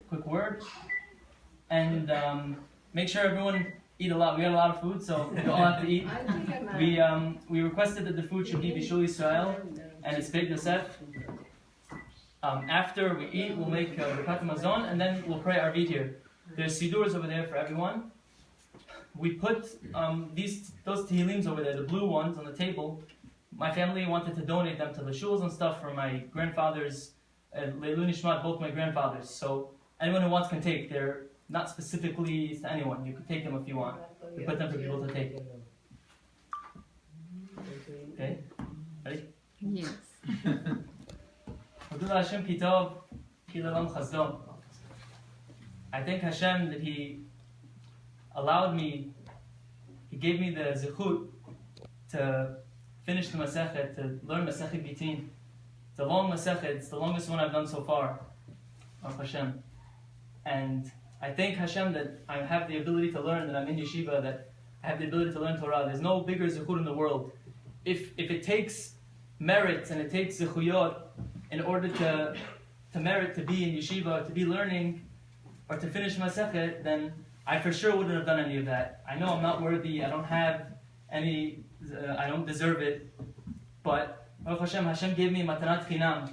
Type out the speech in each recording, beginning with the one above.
quick word, and make sure everyone eat a lot. We got a lot of food, so we all have to eat. We requested that the food should be Bishul Israel, and it's Beit Yosef. After we eat, we'll make Birkat Hamazon, and then we'll pray Arvit here. There's sidurs over there for everyone. We put those tehillims over there, the blue ones, on the table. My family wanted to donate them to the shuls and stuff for my grandfathers, Leilu Nishmat, both my grandfathers. So anyone who wants can take. They're not specifically to anyone. You can take them if you want. We put them for people to take. Okay? Ready? Yes. I thank Hashem that He allowed me, He gave me the zechut to finish the Masechet, to learn Masechet Gittin. It's a long Masechet, it's the longest one I've done so far, of Hashem. And I thank Hashem that I have the ability to learn, that I'm in yeshiva, that I have the ability to learn Torah. There's no bigger zechut in the world. If it takes merit and it takes zechuyot in order to merit to be in yeshiva, to be learning, or to finish Masechet, then I for sure wouldn't have done any of that. I know I'm not worthy, I don't have any, I don't deserve it, but Baruch Hashem gave me matanat chinam.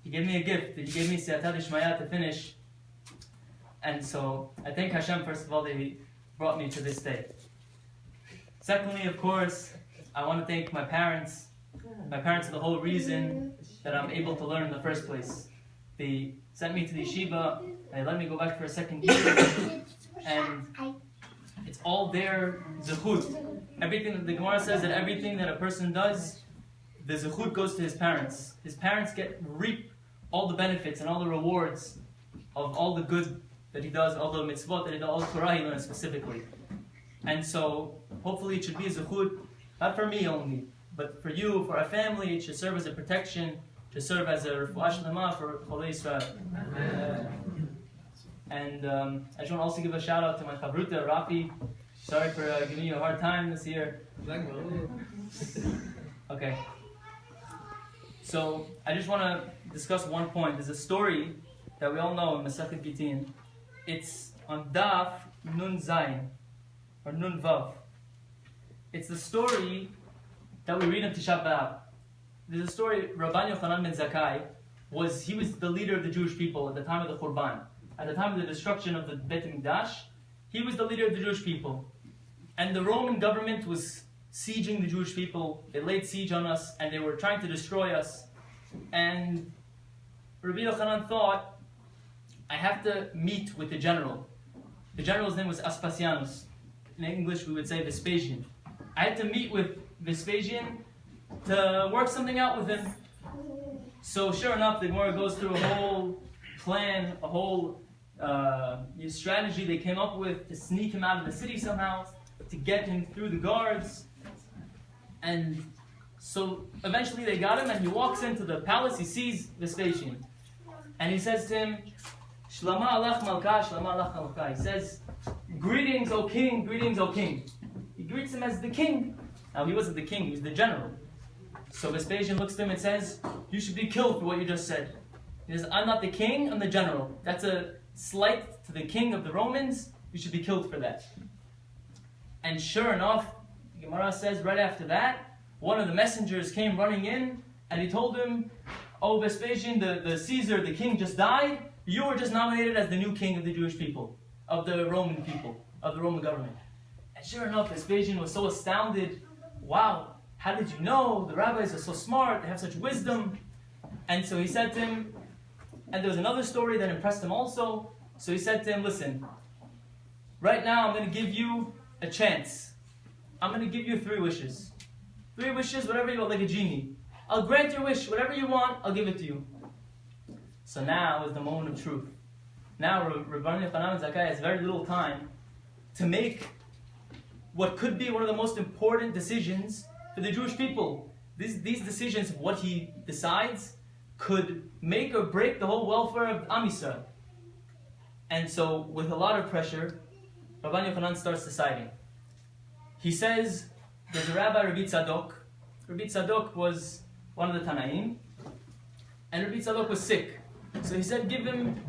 He gave me a gift, He gave me siyata d'shmaya to finish. And so, I thank Hashem first of all that He brought me to this day. Secondly, of course, I want to thank my parents. My parents are the whole reason that I'm able to learn in the first place. They sent me to the yeshiva, they let me go back for a second year, and it's all their zechut. Everything, the Gemara says that everything that a person does, the zechut goes to his parents. His parents reap all the benefits and all the rewards of all the good that he does, all the mitzvot that he does, all the Torah he learns specifically. And so, hopefully it should be a zechut, not for me only, but for you, for our family. It should serve as a protection, to serve as a refuah shlema for Cholei Israel. And I just want to also give a shout out to my chavruta, Rafi. Sorry for giving you a hard time this year. Okay. So, I just want to discuss one point. There's a story that we all know in Masechet Gittin. It's on Daf Nun Zayin, or Nun Vav. It's the story that we read in Tisha B'Av. There's a story, Rabban Yochanan ben Zakkai, he was the leader of the Jewish people at the time of the Khurban. At the time of the destruction of the Beit HaMikdash, he was the leader of the Jewish people. And the Roman government was sieging the Jewish people. They laid siege on us, and they were trying to destroy us. And Rabbi Yochanan thought, I have to meet with the general. The general's name was Aspasianus. In English we would say Vespasian. I had to meet with Vespasian to work something out with him. So sure enough, the Gemara goes through a whole plan, a whole strategy they came up with to sneak him out of the city somehow, to get him through the guards. And so eventually they got him, and he walks into the palace. He sees Vespasian, and he says to him, Shlama alach malka, shlama alach malka. He says, greetings, O king, greetings, O king. He greets him as the king. Now he wasn't the king, he was the general. So Vespasian looks at him and says, you should be killed for what you just said. He says, I'm not the king, I'm the general. That's a slight to the king of the Romans. You should be killed for that. And sure enough, Gemara says right after that, one of the messengers came running in, and he told him, oh Vespasian, the Caesar, the king just died. You were just nominated as the new king of the Jewish people, of the Roman people, of the Roman government. And sure enough, Vespasian was so astounded. Wow, how did you know? The rabbis are so smart, they have such wisdom. And so he said to him, and there was another story that impressed him also. So he said to him, listen, right now I'm going to give you a chance. I'm going to give you 3 wishes. 3 wishes, whatever you want, like a genie. I'll grant your wish, whatever you want, I'll give it to you. So now is the moment of truth. Now Rabban Yochanan ben Zakkai has very little time to make what could be one of the most important decisions for the Jewish people. These decisions, what he decides, could make or break the whole welfare of Am Yisrael. And so, with a lot of pressure, Rabban Yochanan starts deciding. He says, there's a rabbi, Rabbi Tzadok. Rabbi Tzadok was one of the Tanaim, and Rabbi Tzadok was sick. So he said, give him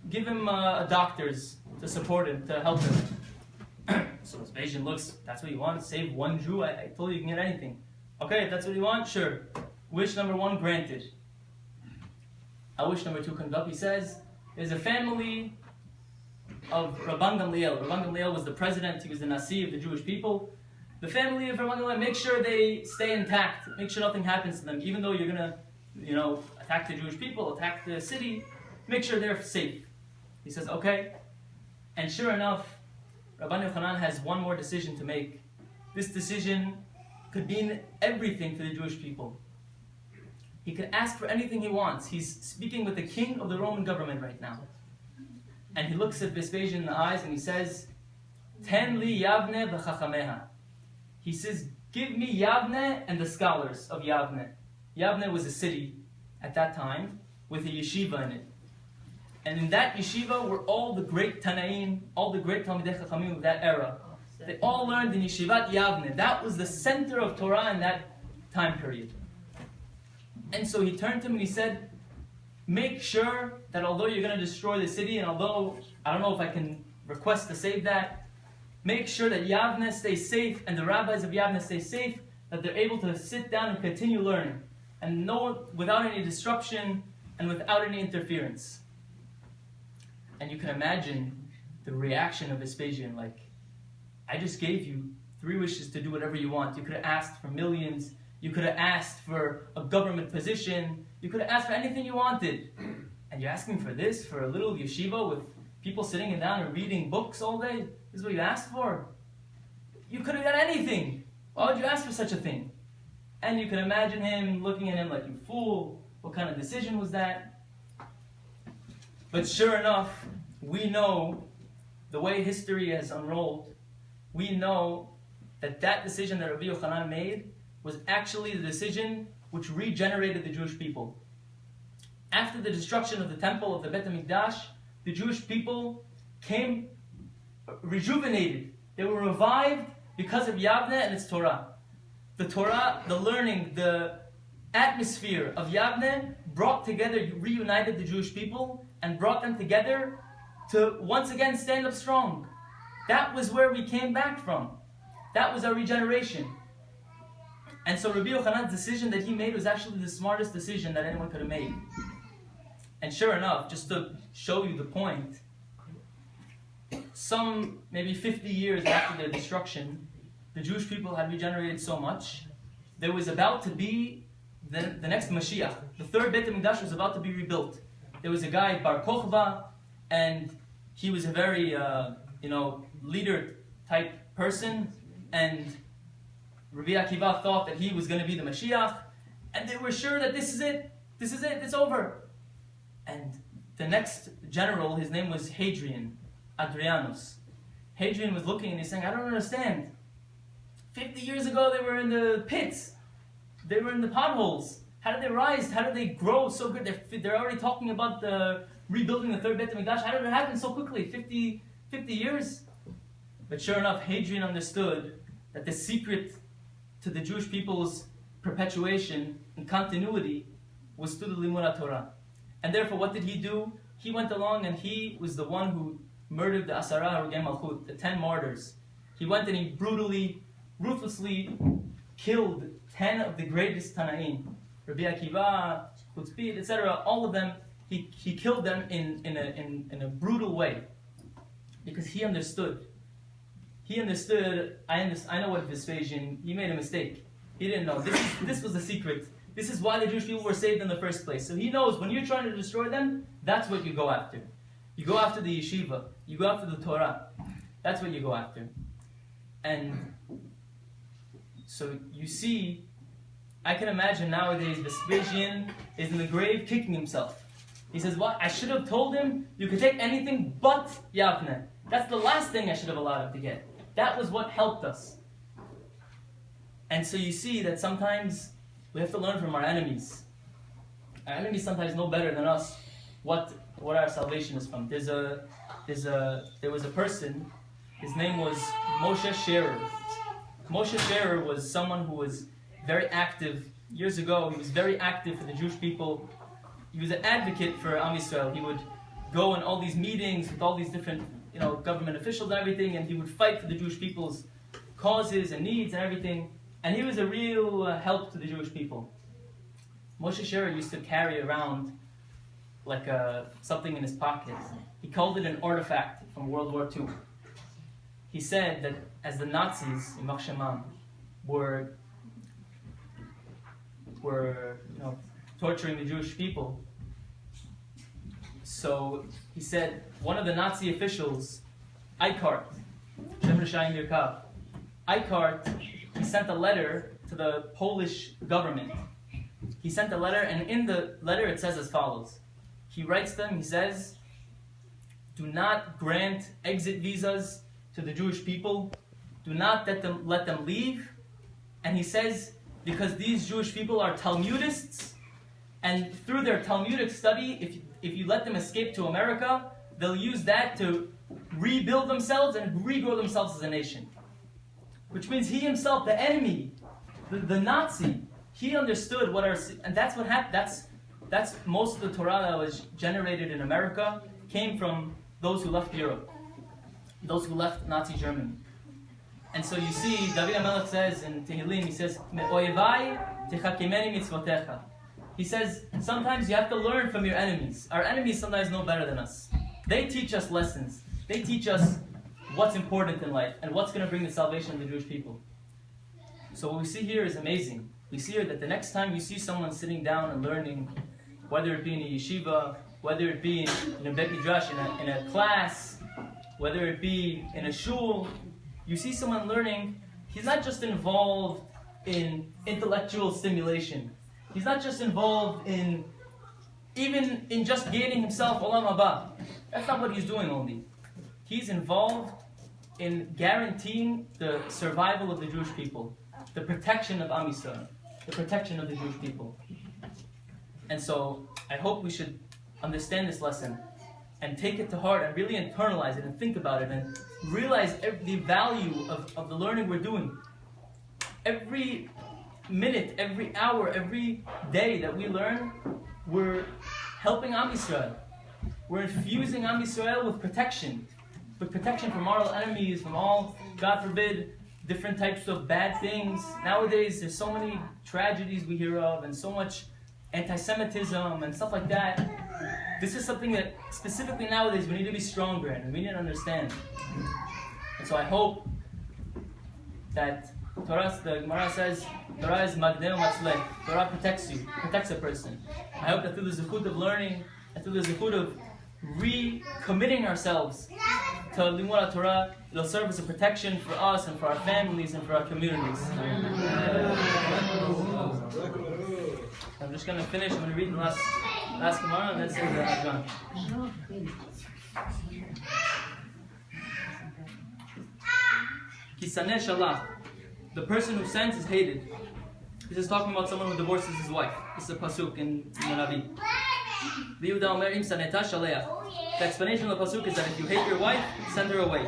doctors to support him, to help him. So Vespasian looks, that's what you want? Save one Jew? I told you you can get anything. Okay, if that's what you want, sure. Wish number one granted. Wish number two comes up. He says, there's a family of Rabban Gamliel. Rabban Gamliel was the president, he was the Nasi of the Jewish people. The family of Rabban Gamliel, make sure they stay intact, make sure nothing happens to them. Even though you're going to, attack the Jewish people, attack the city, make sure they're safe. He says, okay. And sure enough, Rabban Yochanan has one more decision to make. This decision could mean everything for the Jewish people. He could ask for anything he wants. He's speaking with the king of the Roman government right now. And he looks at Vespasian in the eyes and he says, Ten li Yavne v'chachameha. He says, give me Yavne and the scholars of Yavne. Yavne was a city at that time with a yeshiva in it. And in that yeshiva were all the great Tanaim, all the great Talmidei Chachamim of that era. They all learned in Yeshivat Yavne. That was the center of Torah in that time period. And so he turned to him and he said, make sure that although you're going to destroy the city, and although I don't know if I can request to save that, make sure that Yavne stays safe and the rabbis of Yavne stay safe, that they're able to sit down and continue learning, and without any disruption and without any interference. And you can imagine the reaction of Vespasian, like, I just gave you 3 wishes to do whatever you want. You could have asked for millions. You could have asked for a government position. You could have asked for anything you wanted. And you're asking for this, for a little yeshiva with people sitting down and reading books all day? This is what you asked for? You could have got anything. Why would you ask for such a thing? And you can imagine him looking at him like, you fool. What kind of decision was that? But sure enough, we know the way history has unrolled, we know that that decision that Rabbi Yochanan made was actually the decision which regenerated the Jewish people. After the destruction of the temple of the Bet HaMikdash, the Jewish people came rejuvenated. They were revived because of Yavne and its Torah. The Torah, the learning, the atmosphere of Yavne brought together, reunited the Jewish people and brought them together to once again stand up strong. That was where we came back from. That was our regeneration. And so Rabbi Yochanan's decision that he made was actually the smartest decision that anyone could have made. And sure enough, just to show you the point, some maybe 50 years after their destruction, the Jewish people had regenerated so much, there was about to be the next Mashiach. The third Beit HaMikdash was about to be rebuilt. There was a guy, Bar Kochba, and he was a very, leader type person, and Rabbi Akiva thought that he was going to be the Mashiach, and they were sure that this is it, it's over. And the next general, his name was Adrianus. Hadrian was looking and he's saying, I don't understand. 50 years ago they were in the pits, they were in the potholes. How did they rise? How did they grow so good? They're already talking about rebuilding the third Beit HaMikdash. How did it happen so quickly? 50 years? But sure enough, Hadrian understood that the secret to the Jewish people's perpetuation and continuity was through the Limud Torah. And therefore, what did he do? He went along and he was the one who murdered the Asara Harugei Malchut, the 10 martyrs. He went and he brutally, ruthlessly killed 10 of the greatest Tanaim. Rabbi Akiva, Chutzpit, etc., all of them, he killed them in a brutal way. Because he understood. I know what Vespasian, he made a mistake. He didn't know. This was the secret. This is why the Jewish people were saved in the first place. So he knows when you're trying to destroy them, that's what you go after. You go after the yeshiva. You go after the Torah. That's what you go after. And so you see, I can imagine nowadays Vespasian is in the grave kicking himself. He says, what? I should have told him you could take anything but Yavne. That's the last thing I should have allowed him to get. That was what helped us. And so you see that sometimes we have to learn from our enemies. Our enemies sometimes know better than us what our salvation is from. There was a person, his name was Moshe Sherer. Moshe Sherer was someone who was very active. Years ago, he was very active for the Jewish people. He was an advocate for Am Yisrael. go in all these meetings with all these different, government officials and everything, and he would fight for the Jewish people's causes and needs and everything. And he was a real help to the Jewish people. Moshe Sherer used to carry around like something in his pocket. He called it an artifact from World War II. He said that as the Nazis in Shemam were torturing the Jewish people, so he said one of the Nazi officials, Eichardt, he sent a letter to the Polish government. He sent a letter, and in the letter it says as follows. He writes them, he says, do not grant exit visas to the Jewish people. Do not let them leave. And he says, because these Jewish people are Talmudists, and through their Talmudic study, if you let them escape to America, they'll use that to rebuild themselves and regrow themselves as a nation. Which means he himself, the enemy, the Nazi, he understood and that's what happened. That's most of the Torah that was generated in America came from those who left Europe, those who left Nazi Germany. And so you see, David HaMelech says in Tehillim, he says, "Me'oyevai techakimeni mitzvotecha." He says, sometimes you have to learn from your enemies. Our enemies sometimes know better than us. They teach us lessons. They teach us what's important in life and what's going to bring the salvation of the Jewish people. So what we see here is amazing. We see here that the next time you see someone sitting down and learning, whether it be in a yeshiva, whether it be in a bet midrash, in a class, whether it be in a shul, you see someone learning, he's not just involved in intellectual stimulation. He's not just involved even in just gaining himself olam haba. That's not what he's doing only. He's involved in guaranteeing the survival of the Jewish people, the protection of Am Yisrael, the protection of the Jewish people. And so, I hope we should understand this lesson and take it to heart and really internalize it and think about it and realize the value of the learning we're doing. Every minute, every hour, every day that we learn, we're helping Am Yisrael. We're infusing Am Yisrael with protection from our enemies, from all, God forbid, different types of bad things. Nowadays, there's so many tragedies we hear of and so much anti-Semitism and stuff like that. This is something that specifically nowadays we need to be stronger in and we need to understand. And so I hope that the Gemara says, Torah is magdeh u'matzleh. Torah protects you, protects a person. I hope that through the zechut of learning, and through the zechut of recommitting ourselves to Limud Torah, it'll serve as a protection for us and for our families and for our communities. I'm just going to finish. I'm going to read the last Gemara and then say the Adran. Kisaneh shalach. The person who sends is hated. This is talking about someone who divorces his wife. This is a pasuk in Navi. The explanation of the pasuk is that if you hate your wife, send her away.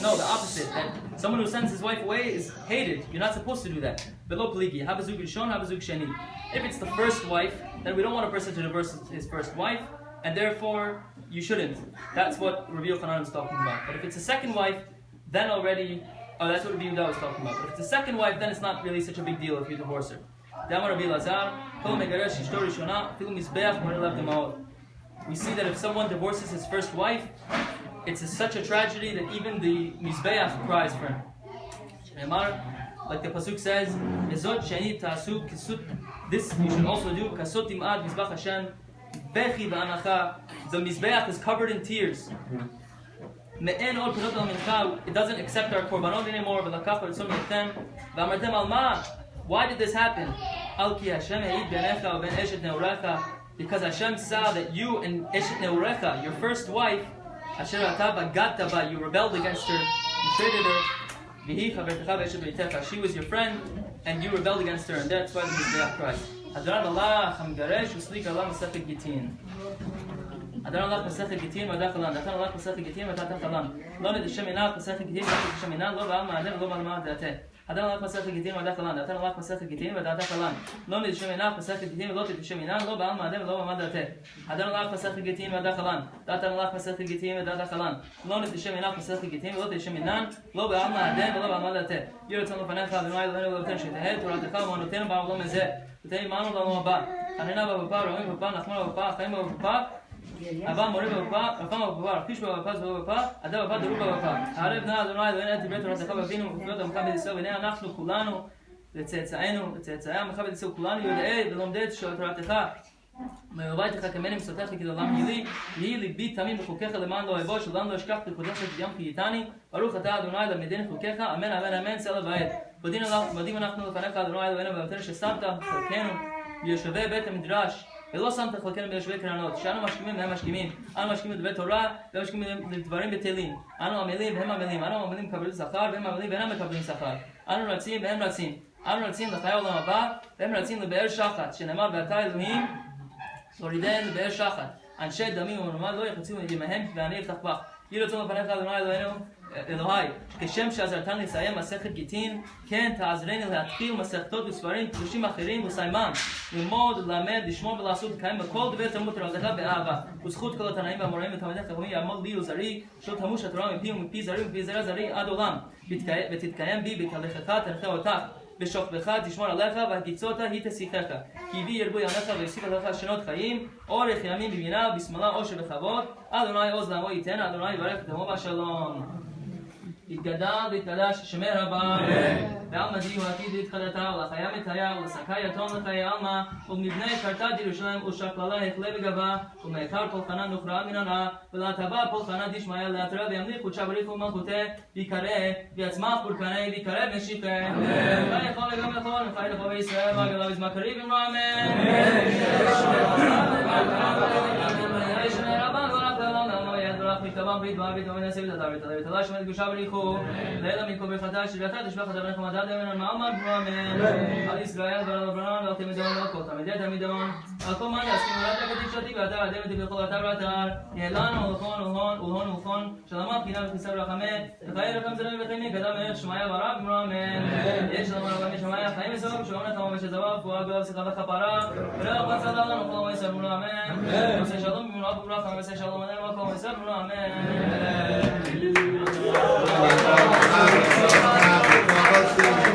No, the opposite. That someone who sends his wife away is hated. You're not supposed to do that. If it's the first wife, then we don't want a person to divorce his first wife, and therefore you shouldn't. That's what Rabbi Yochanan is talking about. But if it's a second wife, then already, that's what Rabbi Yehuda was talking about. But if it's a second wife, then it's not really such a big deal if you divorce her. We see that if someone divorces his first wife, it's such a tragedy that even the Mizbeach cries for him. Like the pasuk says, this you should also do. The Mizbeach is covered in tears. It doesn't accept our korbanot anymore. Why did this happen? Because Hashem saw that you and Eshet Neurecha, your first wife, you rebelled against her, you traded her. She was your friend, and you rebelled against her, and that's why the Mizbeach cries. Adran Allah Hamgaresh Uslik Allah Masechet Gittin. Adran Allah Masechet Gittin Vadachalan. Adran Allah Masechet Gittin Vadachalan. Lo Nedeshem Inach Masechet Gittin Nedeshem Inach Lo Ba'al Ma'adeh Lo Ba'al Ma'adeh. אדם הלך מסכת גיטין ודע חלן, דעתן הלך מסכת גיטין ודעתה חלן. לא נתשם עינך מסכת גיטין ולא תתשם עינן, לא בעלמא אדם ולא במד דעתה. אדם הלך מסכת גיטין ודע חלן, דעתן הלך מסכת גיטין ודעתה חלן. לא נתשם עינך מסכת גיטין ולא תתשם עינן, לא בעלמא אדם ולא במד דעתה. יהי רצון לפניך אדוני אלוהינו ולאבותינו שתהא תורתך ומעונותינו בעולם הזה. ותהי עמנו לעולם הבא. חננה בבא, רועמים בבא, נחמנו בבא, חיים בבא. אבא מורה בבא, רפם בבא, רפיש בבא, זבוב בבא, אדם בבא, דרוב בבא. הערב נא אדוני אלוהינו את דברי תורתך ואבינו וכפיות עמך בית ישראל, והנה אנחנו כולנו לצאצאינו, לצאצאי עמך בית ישראל, כולנו יודעי ולומדי תורתך. ומאהבתך כמני מסותך כי לעולם יהי ליבי תמים בחוקיך למען לא אבוא, שלעולם לא אשכח פקודך בים חייתני. ברוך אתה אדוני למדני חוקיך, אמן אמן אמן סלע ועד. מודים אנחנו לפניך אדוני אלוהינו ואבותינו ששמת חלקנו ביושבי בית המדרש ולא שמת חלקנו ביושבי קרנות, שאנו משכימים והם משכימים. אנו משכימים לדברי תורה והם משכימים לדברים בטלים. אנו עמלים והם עמלים. אנו עמלים מקבלים שכר והם עמלים ואינם מקבלים שכר. אנו רצים והם רצים. אנו רצים לחיי העולם הבא והם רצים לבאר שחת, שנאמר ואתה אלוהים תורידן לבאר שחת. אנשי דמים ומלומד לא יחצו ימיהם ואני אפתח בך. יהי רצון לפניך אדוני אלוהינו אלוהי, כשם שעזרתן לסיים מסכת גיטין, כן תעזרני להתחיל מסכתות וספרים קדושים אחרים וסיימם, ללמוד, ללמד, לשמור ולעשות לקיים בכל דבר תלמוד תורתך באהבה, וזכות כל התנאים והאמוראים ותלמידי חכמים יעמוד לי ולזרעי, שלא תמוש התורה מפי ומפי זרעי ומפי זרע זרעי עד עולם, ותתקיים בי בתהלכך תנחה אותך, בשוכבך תשמור עליך והקיצות היא תשיחך, כי בי ירבו ימיך ויוסיף עליך שנות חיים, אורך ימים בבינה ובשמאלה עושר וכבוד, אדוני עוז לעמו ייתן, אדוני יברך את עמו בשלום. יתגדל ויתקדש שמי רבה, ועל מדי הוא עתיד להתחדתה, ולחיה מתהיה, ולשקה יתום לחיי עלמא, ולמבנה קרתה ירושלים, ושקללה החלה וגבה, ומעיקר כל חנה נוכרה מן הרע, ולהטבה כל חנה דשמיא להתרה, וימליך קודשה בריך ומלכותה, ויקרא, ויצמח פורקני, ויקרא משיחה. וחי יכול וגם יכול, וחי לכל בישראל, והגלה בזמן קריב אמרו אמן. מתכוון ברית בעל ברית ומנסה ותדע ותדע שמת קדושה בריחו לילה מכל ברכתה שביעתה תשבח את אבנך מדד אמנן מעמד ברומן על ישראל ועל אברהם ועל תלמידי דמון ועל כל תלמידי תלמיד דמון על כל מן יסכים ולת הקדישתי ואתה אדם ותבכל אתר ואתר יהלנו ולהון ולהון שלמה בחינה וכניסה ורחמה וחיי רחם זרמי וחייני קדם מלך שמעיה ורב ברומן יש לנו רבי שמעיה חיים וסבב שלום נחמה ושזבב פועה גדולה ושיחה וכפרה ורח בצדה לנו כל המסר ברומן ועושה שלום במלואב וברכה ועושה שלום עלינו וכל המסר ברומן Amen.